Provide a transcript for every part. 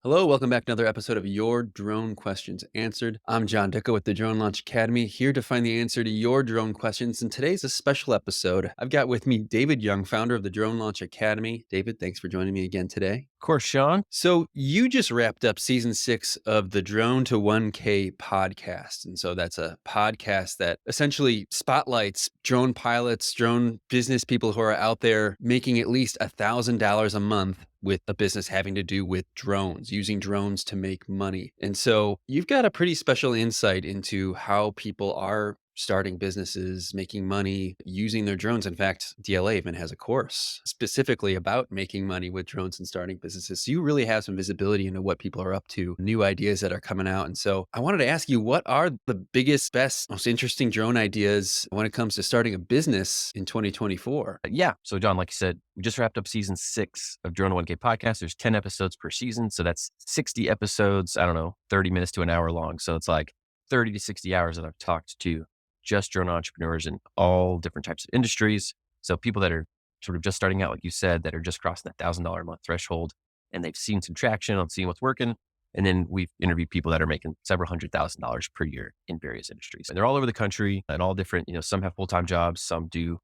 Hello, welcome back to another episode of Your Drone Questions Answered. I'm John Dickow with the Drone Launch Academy, here to find the answer to your drone questions. And today's a special episode. I've got with me David Young, founder of the Drone Launch Academy. David, thanks for joining me again today. Of course, Sean. So you just wrapped up season 6 of the Drone to 1K podcast. And so that's a podcast that essentially spotlights drone pilots, drone business people who are out there making at least $1,000 a month with a business having to do with drones, using drones to make money. And so you've got a pretty special insight into how people are starting businesses, making money, using their drones. In fact, DLA even has a course specifically about making money with drones and starting businesses. So you really have some visibility into what people are up to, new ideas that are coming out. And so I wanted to ask you, what are the biggest, best, most interesting drone ideas when it comes to starting a business in 2024? Yeah. So, John, like you said, we just wrapped up season 6 of Drone to 1K podcast. There's 10 episodes per season. So that's 60 episodes, I don't know, 30 minutes to an hour long. So it's like 30 to 60 hours that I've talked to just drone entrepreneurs in all different types of industries. So people that are sort of just starting out, like you said, that are just crossing that $1,000 a month threshold, and they've seen some traction on seeing what's working. And then we've interviewed people that are making several $100,000 per year in various industries. And they're all over the country and all different, some have full-time jobs, some do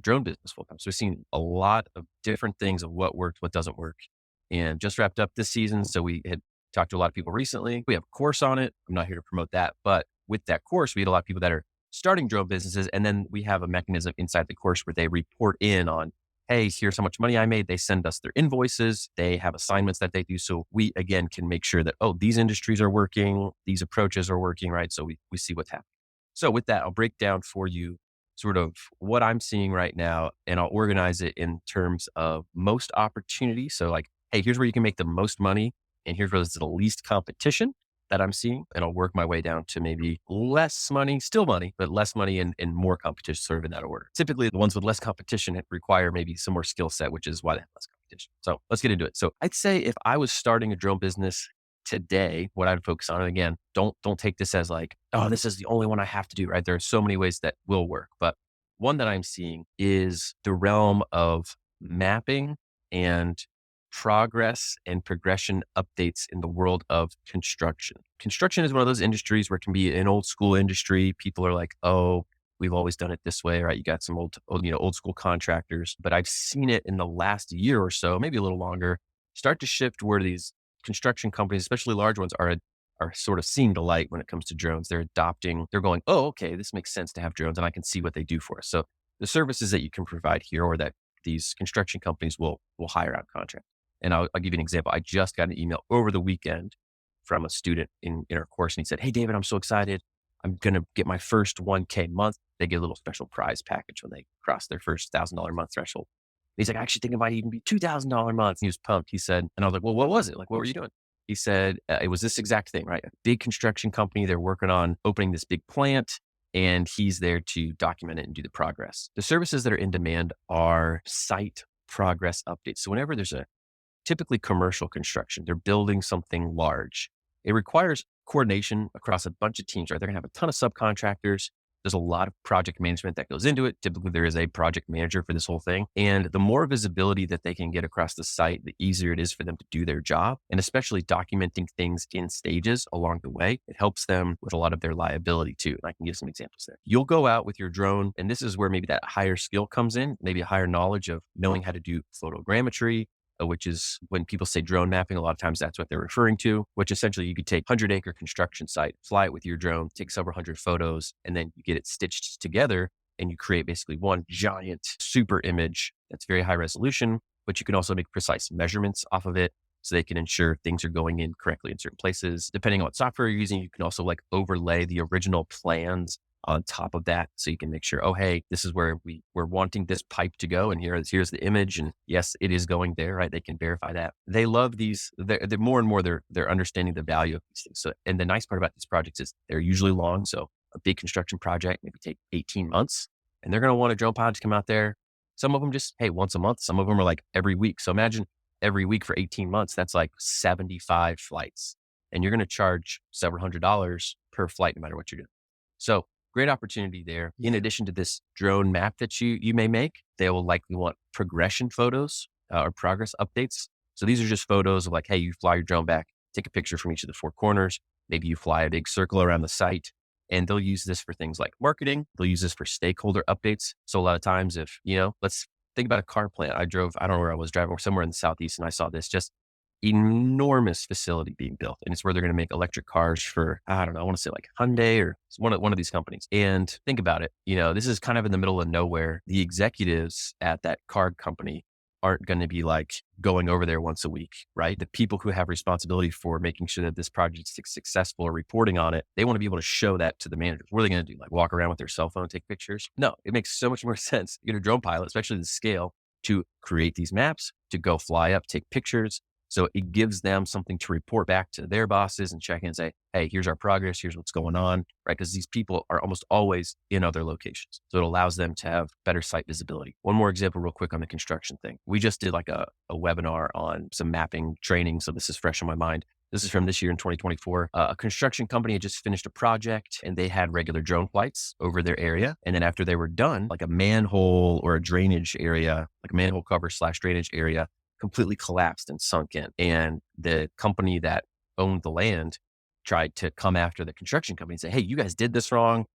drone business full-time. So we've seen a lot of different things of what works, what doesn't work, and just wrapped up this season. So we had talked to a lot of people recently. We have a course on it. I'm not here to promote that, but with that course, we had a lot of people that are starting drone businesses. And then we have a mechanism inside the course where they report in on, hey, here's how much money I made. They send us their invoices. They have assignments that they do. So we, again, can make sure that, oh, these industries are working. These approaches are working, right? So we see what's happening. So with that, I'll break down for you sort of what I'm seeing right now, and I'll organize it in terms of most opportunity. So like, hey, here's where you can make the most money, and here's where there's the least competition that I'm seeing. And I'll work my way down to maybe less money, still money, but less money and more competition, sort of in that order. Typically, the ones with less competition require maybe some more skill set, which is why they have less competition. So let's get into it. So I'd say if I was starting a drone business today, what I'd focus on, and again, don't take this as like, oh, this is the only one I have to do, right? There are so many ways that will work. But one that I'm seeing is the realm of mapping and progress and progression updates in the world of construction. Construction is one of those industries where it can be an old school industry. People are like, oh, we've always done it this way, right? You got some old school contractors, but I've seen it in the last year or so, maybe a little longer, start to shift where these construction companies, especially large ones, are sort of seeing the light when it comes to drones. They're going, oh, okay, this makes sense to have drones and I can see what they do for us. So the services that you can provide here, or that these construction companies will hire out contract. And I'll give you an example. I just got an email over the weekend from a student in our course, and he said, hey, David, I'm so excited. I'm going to get my first 1K month. They get a little special prize package when they cross their first $1,000 a month threshold. He's like, I actually think it might even be $2,000 a month. And he was pumped. He said, and I was like, well, what was it? Like, what were you doing? He said, it was this exact thing, right? A big construction company. They're working on opening this big plant, and he's there to document it and do the progress. The services that are in demand are site progress updates. So whenever there's typically commercial construction, they're building something large, it requires coordination across a bunch of teams, right? They're going to have a ton of subcontractors. There's a lot of project management that goes into it. Typically, there is a project manager for this whole thing. And the more visibility that they can get across the site, the easier it is for them to do their job. And especially documenting things in stages along the way, it helps them with a lot of their liability too. And I can give some examples there. You'll go out with your drone, and this is where maybe that higher skill comes in, maybe a higher knowledge of knowing how to do photogrammetry, which is when people say drone mapping, a lot of times that's what they're referring to, which essentially you could take 100-acre construction site, fly it with your drone, take several hundred photos, and then you get it stitched together and you create basically one giant super image that's very high resolution, but you can also make precise measurements off of it so they can ensure things are going in correctly in certain places. Depending on what software you're using, you can also like overlay the original plans on top of that. So you can make sure, oh, hey, this is where we're wanting this pipe to go. And here's the image. And yes, it is going there, right? They can verify that. They love these. They're more and more, they're understanding the value of these things. So, and the nice part about these projects is they're usually long. So a big construction project maybe take 18 months, and they're going to want a drone pilot to come out there. Some of them just, hey, once a month. Some of them are like every week. So imagine every week for 18 months, that's like 75 flights. And you're going to charge several $100s per flight, no matter what you're doing. So great opportunity there. In addition to this drone map that you may make, they will likely want progression photos or progress updates. So these are just photos of like, hey, you fly your drone back take a picture from each of the four corners. Maybe you fly a big circle around the site. And they'll use this for things like marketing. They'll use this for stakeholder updates. So a lot of times if, let's think about a car plant. I don't know where I was driving, somewhere in the Southeast, and I saw this just enormous facility being built. And it's where they're going to make electric cars for, I don't know, I want to say like Hyundai or one of these companies. And think about it, this is kind of in the middle of nowhere. The executives at that car company aren't going to be like going over there once a week, right? The people who have responsibility for making sure that this project is successful or reporting on it, they want to be able to show that to the managers. What are they going to do? Like walk around with their cell phone and take pictures? No, it makes so much more sense. You get a drone pilot, especially the scale, to create these maps, to go fly up, take pictures. So it gives them something to report back to their bosses and check in and say, hey, here's our progress. Here's what's going on, right? Because these people are almost always in other locations. So it allows them to have better site visibility. One more example real quick on the construction thing. We just did like a webinar on some mapping training. So this is fresh on my mind. This is from this year in 2024. A construction company had just finished a project and they had regular drone flights over their area. And then after they were done, like a manhole or a drainage area, like a manhole cover / drainage area, completely collapsed and sunk in. And the company that owned the land tried to come after the construction company and say, hey, you guys did this wrong.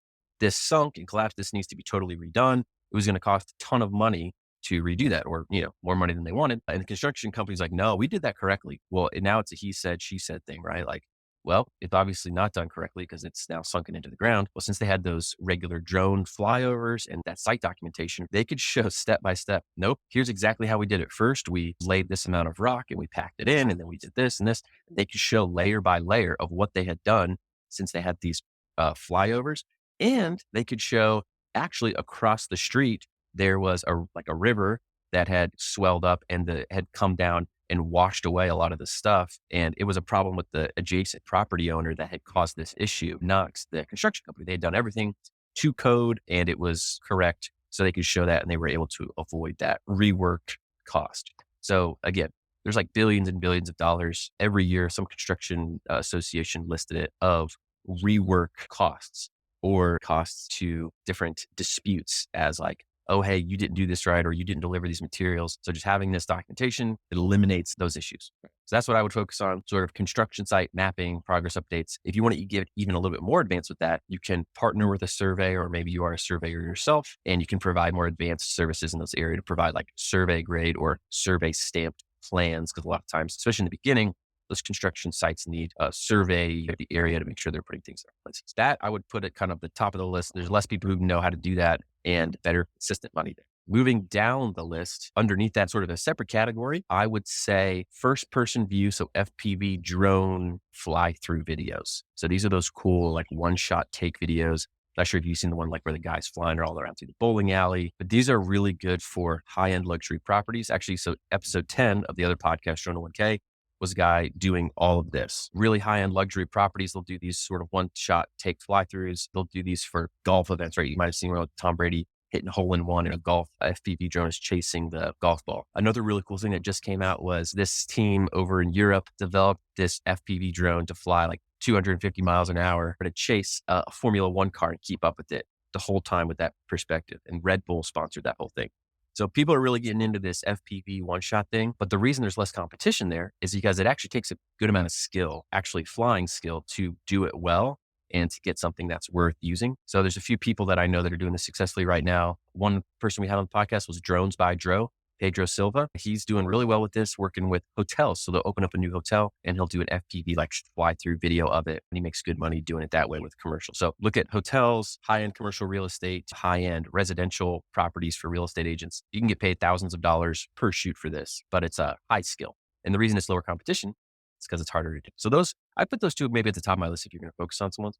This sunk and collapsed. This needs to be totally redone. It was going to cost a ton of money to redo that, or, more money than they wanted. And the construction company's like, no, we did that correctly. Well, now it's a he said, she said thing, right? Like, well, it's obviously not done correctly because it's now sunken into the ground. Well, since they had those regular drone flyovers and that site documentation, they could show step by step. Nope, here's exactly how we did it. First, we laid this amount of rock and we packed it in, and then we did this and this. They could show layer by layer of what they had done since they had these flyovers, and they could show actually across the street there was a river that had swelled up and had come down and washed away a lot of the stuff. And it was a problem with the adjacent property owner that had caused this issue, not the construction company. They had done everything to code and it was correct. So they could show that and they were able to avoid that rework cost. So again, there's like billions and billions of dollars every year. Some construction association listed it of rework costs or costs to different disputes as like, oh, hey, you didn't do this right, or you didn't deliver these materials. So just having this documentation, it eliminates those issues. So that's what I would focus on, sort of construction site mapping, progress updates. If you want to get even a little bit more advanced with that, you can partner with a surveyor, or maybe you are a surveyor yourself, and you can provide more advanced services in those areas to provide like survey grade or survey stamped plans. Because a lot of times, especially in the beginning, those construction sites need a survey of the area to make sure they're putting things in places. That I would put at kind of the top of the list. There's less people who know how to do that and better consistent money there. Moving down the list, underneath that sort of a separate category, I would say first person view. So FPV drone fly through videos. So these are those cool, like one shot take videos. Not sure if you've seen the one like where the guy's flying all around through the bowling alley, but these are really good for high end luxury properties. Actually, so episode 10 of the other podcast, Drone 1K, was a guy doing all of this. Really high-end luxury properties, they'll do these sort of one-shot take fly-throughs. They'll do these for golf events, right? You might have seen where Tom Brady hitting a hole-in-one in a golf FPV drone is chasing the golf ball. Another really cool thing that just came out was this team over in Europe developed this FPV drone to fly like 250 miles an hour to chase a Formula One car and keep up with it the whole time with that perspective. And Red Bull sponsored that whole thing. So people are really getting into this FPV one-shot thing, but the reason there's less competition there is because it actually takes a good amount of skill, actually flying skill, to do it well and to get something that's worth using. So there's a few people that I know that are doing this successfully right now. One person we had on the podcast was Drones by Dro, Pedro Silva. He's doing really well with this, working with hotels. So they'll open up a new hotel and he'll do an FPV, like fly through video of it. And he makes good money doing it that way with commercial. So look at hotels, high-end commercial real estate, high-end residential properties for real estate agents. You can get paid thousands of dollars per shoot for this, but it's a high skill. And the reason it's lower competition is because it's harder to do. So I put those two maybe at the top of my list if you're going to focus on someone.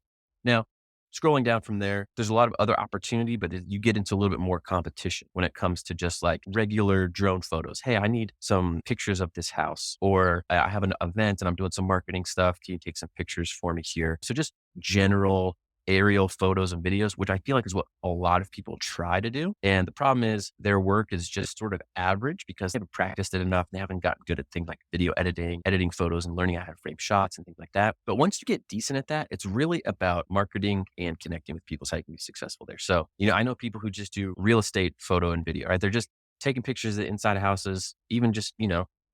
Now, scrolling down from there, there's a lot of other opportunity, but you get into a little bit more competition when it comes to just like regular drone photos. Hey, I need some pictures of this house, or I have an event and I'm doing some marketing stuff. Can you take some pictures for me here? So just general aerial photos and videos, which I feel like is what a lot of people try to do. And the problem is their work is just sort of average because they haven't practiced it enough. They haven't gotten good at things like video editing photos and learning how to frame shots and things like that. But once you get decent at that, it's really about marketing and connecting with people so you can be successful there. So, I know people who just do real estate photo and video, right? They're just taking pictures of the inside of houses, even just,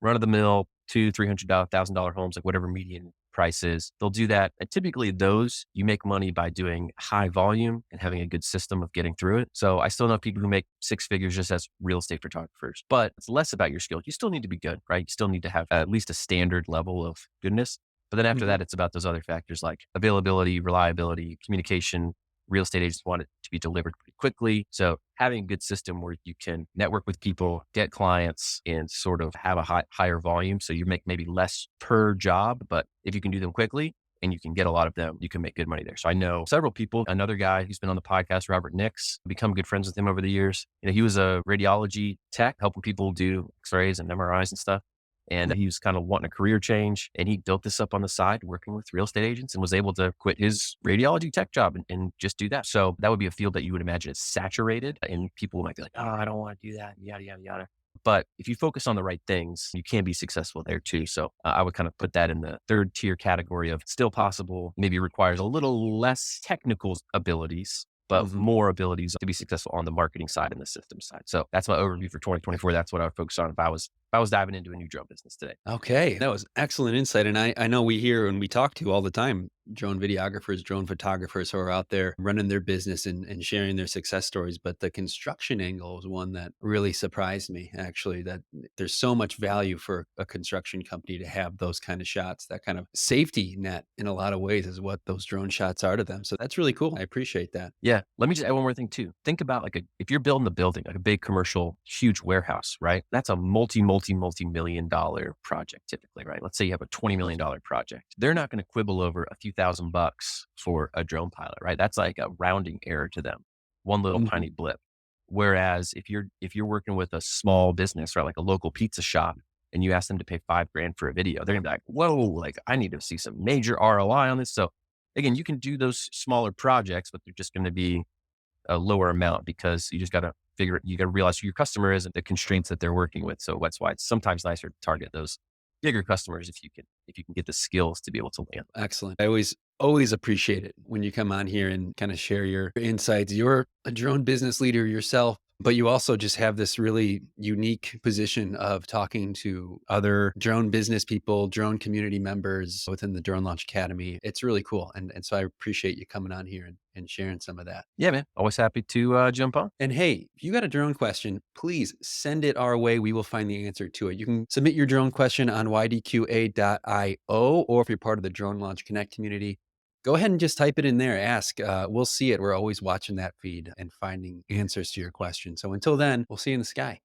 run of the mill two, $300,000 homes, like whatever median price is. They'll do that. And typically those you make money by doing high volume and having a good system of getting through it. So I still know people who make six figures just as real estate photographers, but it's less about your skill. You still need to be good, right? You still need to have at least a standard level of goodness. But then after Mhm. that, it's about those other factors like availability, reliability, communication. Real estate agents want it to be delivered pretty quickly. So having a good system where you can network with people, get clients, and sort of have a higher volume. So you make maybe less per job, but if you can do them quickly and you can get a lot of them, you can make good money there. So I know several people. Another guy who's been on the podcast, Robert Nix, become good friends with him over the years. He was a radiology tech, helping people do X-rays and MRIs and stuff. And he was kind of wanting a career change, and he built this up on the side working with real estate agents and was able to quit his radiology tech job and just do that. So that would be a field that you would imagine is saturated, and people might be like, oh, I don't want to do that, yada, yada, yada. But if you focus on the right things, you can be successful there too. So I would kind of put that in the third tier category of still possible, maybe requires a little less technical abilities, but Mhm. more abilities to be successful on the marketing side and the system side. So that's my overview for 2024. That's what I would focus on if I was diving into a new drone business today. Okay, that was excellent insight, and I know we hear and we talk to all the time drone videographers, drone photographers who are out there running their business and sharing their success stories, but the construction angle was one that really surprised me, actually, that there's so much value for a construction company to have those kind of shots. That kind of safety net in a lot of ways is what those drone shots are to them, so that's really cool. I appreciate that. Yeah. Let me just add one more thing too. Think about if you're building a building, like a big commercial, huge warehouse, right? That's a multi-million dollar project typically, right? Let's say you have a $20 million project. They're not going to quibble over a few $1,000 for a drone pilot, right? That's like a rounding error to them. One little Mhm. tiny blip. Whereas if you're working with a small business, right, like a local pizza shop, and you ask them to pay 5 grand for a video, they're gonna be like, whoa, like I need to see some major ROI on this. So again, you can do those smaller projects, but they're just going to be a lower amount because you just got to you got to realize who your customer is and the constraints that they're working with. So that's why it's sometimes nicer to target those bigger customers if you can get the skills to be able to land. Excellent. I always appreciate it when you come on here and kind of share your insights. You're a drone business leader yourself, but you also just have this really unique position of talking to other drone business people, drone community members within the Drone Launch Academy. It's really cool. And so I appreciate you coming on here and sharing some of that. Yeah, man. Always happy to jump on. And hey, if you got a drone question, please send it our way. We will find the answer to it. You can submit your drone question on ydqa.io, or if you're part of the Drone Launch Connect community, go ahead and just type it in there. Ask. We'll see it. We're always watching that feed and finding answers to your question. So until then, we'll see you in the sky.